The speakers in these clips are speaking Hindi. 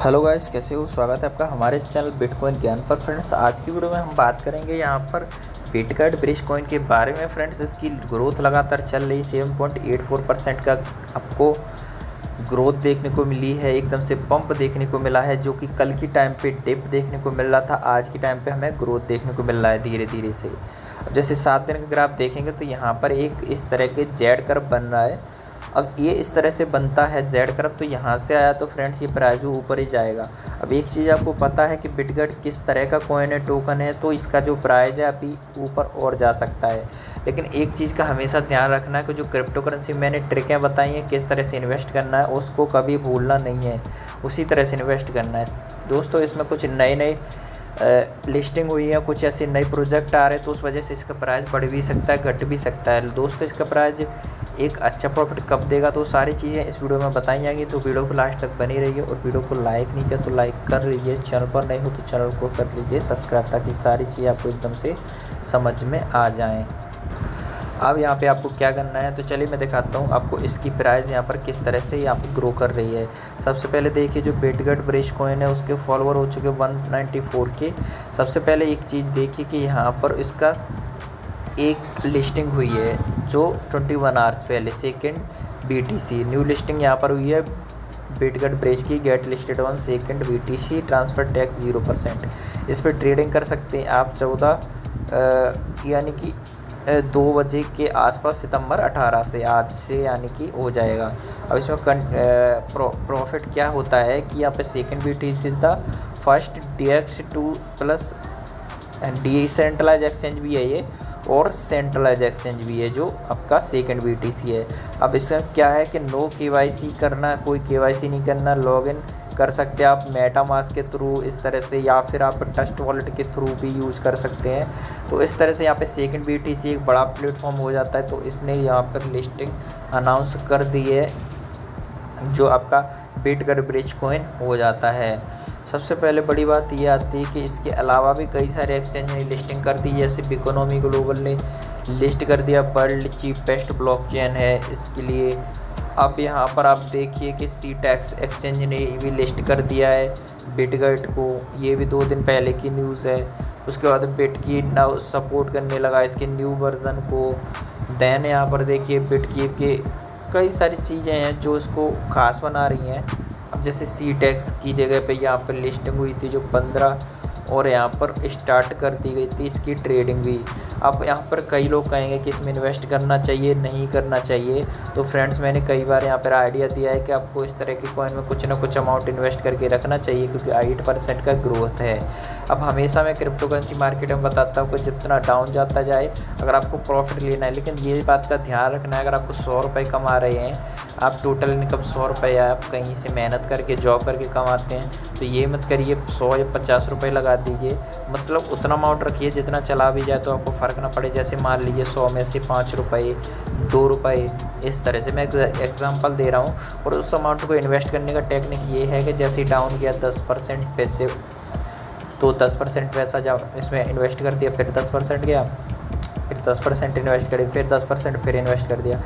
हेलो गाइस, कैसे हो? स्वागत है आपका हमारे इस चैनल बिटकॉइन ज्ञान पर। फ्रेंड्स, आज की वीडियो में हम बात करेंगे यहाँ पर बिटकॉइन ब्रिज कॉइन के बारे में। फ्रेंड्स, इसकी ग्रोथ लगातार चल रही 7.84% का आपको ग्रोथ देखने को मिली है। एकदम से पंप देखने को मिला है, जो कि कल की टाइम पे डिप देखने को मिल रहा था, आज की टाइम पे हमें ग्रोथ देखने को मिल रहा है धीरे धीरे से। अब जैसे 7 दिन का ग्राफ देखेंगे तो यहाँ पर एक इस तरह के जेड कर्व बन रहा है। अब ये इस तरह से बनता है जेड कर्व, तो यहाँ से आया तो फ्रेंड्स ये प्राइस ऊपर ही जाएगा। अब एक चीज़ आपको पता है कि बिटकॉइन किस तरह का कॉइन है, टोकन है, तो इसका जो प्राइस है अभी ऊपर और जा सकता है। लेकिन एक चीज़ का हमेशा ध्यान रखना है कि जो क्रिप्टो करेंसी मैंने ट्रिकें बताई हैं किस तरह से इन्वेस्ट करना है, उसको कभी भूलना नहीं है, उसी तरह से इन्वेस्ट करना है दोस्तों। इसमें कुछ नए नए लिस्टिंग हुई है, कुछ ऐसे नए प्रोजेक्ट आ रहे हैं, तो उस वजह से इसका प्राइस बढ़ भी सकता है, घट भी सकता है दोस्तों। इसका प्राइस एक अच्छा प्रॉफिट कब देगा, तो सारी चीज़ें इस वीडियो में बताई जाएंगी, तो वीडियो को लास्ट तक बनी रहिए। और वीडियो को लाइक नहीं किया तो लाइक कर लीजिए, चैनल पर नए हो तो चैनल को कर लीजिए सब्सक्राइब, ताकि सारी चीज़ें आपको एकदम से समझ में आ जाएँ। अब यहाँ पे आपको क्या करना है, तो चलिए मैं दिखाता हूँ आपको इसकी प्राइस यहाँ पर किस तरह से यहाँ पर ग्रो कर रही है। सबसे पहले देखिए, जो बिटकॉइन ब्रिज कॉइन है उसके फॉलोअर हो चुके 194 के। सबसे पहले एक चीज़ देखिए कि यहाँ पर इसका एक लिस्टिंग हुई है जो 21 आवर्स पहले, सेकेंड BTC न्यू लिस्टिंग यहाँ पर हुई है बिटकॉइन ब्रिज की। Get listed on second BTC, transfer tax 0%। इस पर ट्रेडिंग कर सकते हैं आप 14 यानी कि 2 बजे के आसपास सितंबर 18 से, आज से यानी कि हो जाएगा। अब इसमें प्रॉफिट क्या होता है कि यहाँ पे second BTC is the first DX2 plus decentralise exchange भी है ये, और सेंट्रलाइज एक्सचेंज भी है जो आपका सेकेंड BTC है। अब इसका क्या है कि नो KYC करना, कोई KYC नहीं करना, लॉगिन कर सकते हैं आप मेटामास्क के थ्रू इस तरह से, या फिर आप ट्रस्ट वॉलेट के थ्रू भी यूज़ कर सकते हैं। तो इस तरह से यहाँ पे सेकेंड BTC एक बड़ा प्लेटफॉर्म हो जाता है। तो इसने यहाँ पर लिस्टिंग अनाउंस कर दी है, जो आपका बिटकॉइन ब्रिज कॉइन हो जाता है। सबसे पहले बड़ी बात ये आती है कि इसके अलावा भी कई सारे एक्सचेंज ने लिस्टिंग कर दी, जैसे बिकोनॉमी ग्लोबल ने लिस्ट कर दिया, वर्ल्ड चीपेस्ट ब्लॉकचेन है इसके लिए। अब यहाँ पर आप देखिए कि सीटेक्स एक्सचेंज ने भी लिस्ट कर दिया है बिटकॉइन को, ये भी 2 दिन पहले की न्यूज़ है। उसके बाद बिटकीप नाउ सपोर्ट करने लगा इसके न्यू वर्जन को। देन यहाँ पर देखिए बिटकीप के कई सारी चीज़ें हैं जो इसको खास बना रही हैं। अब जैसे सीटेक्स की जगह पे यहाँ पर लिस्टिंग हुई थी जो 15, और यहाँ पर स्टार्ट कर दी गई थी इसकी ट्रेडिंग भी। अब यहाँ पर कई लोग कहेंगे कि इसमें इन्वेस्ट करना चाहिए, नहीं करना चाहिए। तो फ्रेंड्स, मैंने कई बार यहाँ पर आइडिया दिया है कि आपको इस तरह के कॉइन में कुछ ना कुछ अमाउंट इन्वेस्ट करके रखना चाहिए, क्योंकि 8% का ग्रोथ है। अब हमेशा मैं क्रिप्टो करेंसी मार्केट में बताता हूँ कि जितना डाउन जाता जाए अगर आपको प्रॉफिट लेना है, लेकिन ये बात का ध्यान रखना है, अगर आपको 100 रुपये कमा रहे हैं, आप टोटल इनकम 100 रुपये आप कहीं से मेहनत करके जॉब करके कमाते हैं, तो ये मत करिए 100 या 50 रुपये लगा दीजिए। मतलब उतना अमाउंट रखिए जितना चला भी जाए तो आपको फ़र्क ना पड़े। जैसे मान लीजिए 100 में से 5 रुपये, 2 रुपये, इस तरह से मैं एग्जांपल दे रहा हूँ। और उस अमाउंट को इन्वेस्ट करने का टेक्निक ये है कि जैसे डाउन गया 10% पैसे, तो 10% पैसा जब इसमें इन्वेस्ट कर दिया, फिर 10% गया, फिर 10% इन्वेस्ट करें, फिर 10% फिर इन्वेस्ट कर दिया।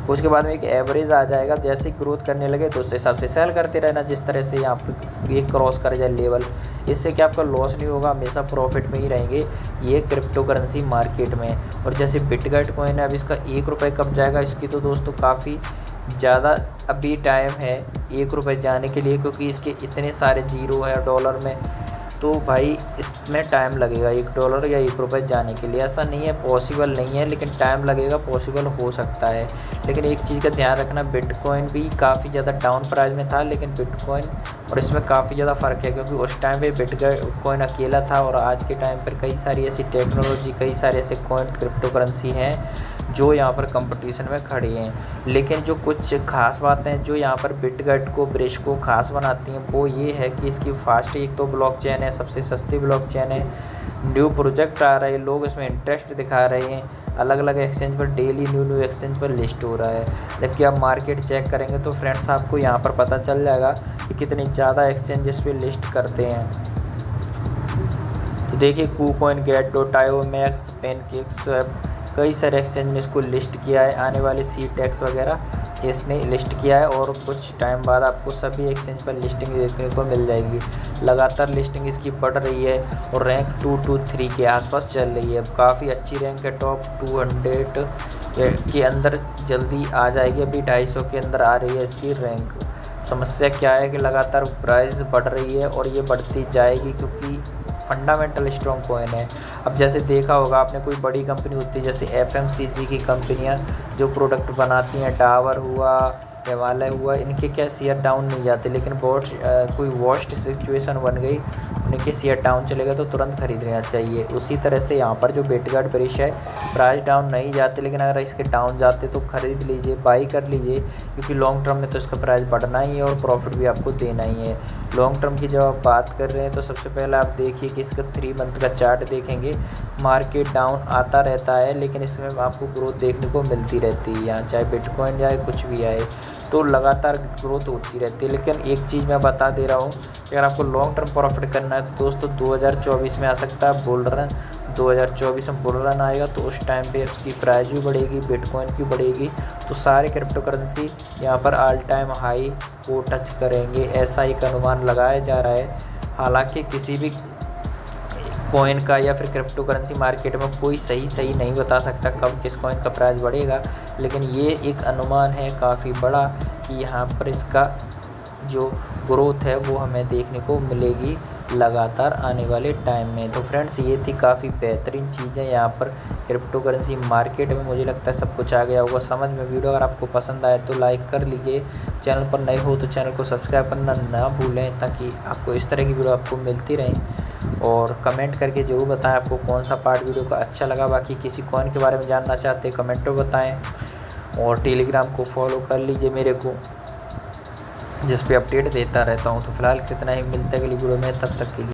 उसके बाद में एक एवरेज आ जाएगा, जैसे ग्रोथ करने लगे तो उस हिसाब से सेल करते रहना, जिस तरह से यहाँ पर ये क्रॉस कर जाए लेवल। इससे क्या आपका लॉस नहीं होगा, हमेशा प्रॉफिट में ही रहेंगे ये क्रिप्टो करेंसी मार्केट में। और जैसे बिटकॉइन कॉइन है, अब इसका 1 रुपये कब जाएगा, इसकी तो दोस्तों काफ़ी ज़्यादा अभी टाइम है 1 रुपये जाने के लिए, क्योंकि इसके इतने सारे जीरो है डॉलर में। तो भाई इसमें टाइम लगेगा $1 या 1 रुपये जाने के लिए। ऐसा नहीं है पॉसिबल नहीं है, लेकिन टाइम लगेगा, पॉसिबल हो सकता है। लेकिन एक चीज़ का ध्यान रखना, बिटकॉइन भी काफ़ी ज़्यादा डाउन प्राइस में था, लेकिन बिटकॉइन और इसमें काफ़ी ज़्यादा फ़र्क है, क्योंकि उस टाइम पे बिटकॉइन अकेला था, और आज के टाइम पर कई सारी ऐसी टेक्नोलॉजी, कई सारे ऐसे कॉइन क्रिप्टो करेंसी हैं जो यहाँ पर कंपटीशन में खड़ी हैं। लेकिन जो कुछ खास बातें हैं जो यहाँ पर बिटकॉइन को ब्रिज को खास बनाती हैं, वो ये है कि इसकी फास्ट, एक तो ब्लॉकचेन है, सबसे सस्ती ब्लॉकचेन है, न्यू प्रोजेक्ट आ रहे हैं, लोग इसमें इंटरेस्ट दिखा रहे हैं, अलग अलग एक्सचेंज पर डेली न्यू एक्सचेंज पर लिस्ट हो रहा है। जबकि आप मार्केट चेक करेंगे तो फ्रेंड्स आपको यहाँ पर पता चल जाएगा कि कितनी ज़्यादा एक्सचेंज इस पर लिस्ट करते हैं। तो देखिए, KuCoin, Get.io, Max, PancakeSwap, कई सारे एक्सचेंज ने इसको लिस्ट किया है, आने वाले CTEX वगैरह इसने लिस्ट किया है और कुछ टाइम बाद आपको सभी एक्सचेंज पर लिस्टिंग देखने को मिल जाएगी। लगातार लिस्टिंग इसकी बढ़ रही है और रैंक 2 to 3 के आसपास चल रही है। काफ़ी अच्छी रैंक है, टॉप 200 के अंदर जल्दी आ जाएगी। अभी 250 के अंदर आ रही है इसकी रैंक। समस्या क्या है कि लगातार प्राइस बढ़ रही है और ये बढ़ती जाएगी क्योंकि फंडामेंटल स्ट्रॉन्ग कॉइन है। अब जैसे देखा होगा आपने, कोई बड़ी कंपनी होती है जैसे FMCG की कंपनियां जो प्रोडक्ट बनाती हैं, डाबर हुआ, हिमालय हुआ, इनके क्या शेयर डाउन नहीं जाते, लेकिन बहुत कोई वर्स्ट सिचुएशन बन गई, उनके शेयर डाउन चलेगा तो तुरंत खरीद लेना चाहिए। उसी तरह से यहाँ पर जो बिटगार्ड ब्रिज है, प्राइस डाउन नहीं जाते, लेकिन अगर इसके डाउन जाते तो खरीद लीजिए, बाई कर लीजिए, क्योंकि लॉन्ग टर्म में तो इसका प्राइस बढ़ना ही है और प्रॉफिट भी आपको देना ही है। लॉन्ग टर्म की जब आप बात कर रहे हैं तो सबसे पहले आप देखिए कि इसका 3 मंथ का चार्ट देखेंगे। मार्केट डाउन आता रहता है लेकिन इसमें आपको ग्रोथ देखने को मिलती रहती है। यहाँ चाहे बिटकॉइन जाए कुछ भी आए तो लगातार ग्रोथ होती रहती है। लेकिन एक चीज़ मैं बता दे रहा हूँ कि अगर आपको लॉन्ग टर्म प्रॉफिट करना है तो दोस्तों 2024 में आ सकता है बुल रन। 2024 में बुल रन आएगा तो उस टाइम पे उसकी प्राइस भी बढ़ेगी, बिटकॉइन की बढ़ेगी, तो सारे क्रिप्टो करेंसी यहाँ पर ऑल टाइम हाई को टच करेंगे, ऐसा एक अनुमान लगाया जा रहा है। हालांकि किसी भी कॉइन का या फिर क्रिप्टो करेंसी मार्केट में कोई सही नहीं बता सकता कब किस कॉइन का प्राइस बढ़ेगा, लेकिन ये एक अनुमान है काफ़ी बड़ा कि यहाँ पर इसका जो ग्रोथ है वो हमें देखने को मिलेगी लगातार आने वाले टाइम में। तो फ्रेंड्स, ये थी काफ़ी बेहतरीन चीज़ें यहाँ पर क्रिप्टो करेंसी मार्केट में। मुझे लगता है सब कुछ आ गया होगा समझ में। वीडियो अगर आपको पसंद आए तो लाइक कर लीजिए, चैनल पर नए हो तो चैनल को सब्सक्राइब करना ना भूलें ताकि आपको इस तरह की वीडियो आपको मिलती रहें। और कमेंट करके ज़रूर बताएं आपको कौन सा पार्ट वीडियो का अच्छा लगा। बाकी किसी कॉइन के बारे में जानना चाहते हैं कमेंट में बताएं और टेलीग्राम को फॉलो कर लीजिए मेरे को, जिस पे अपडेट देता रहता हूँ। तो फिलहाल कितना ही मिलता है अगली वीडियो में, तब तक के लिए।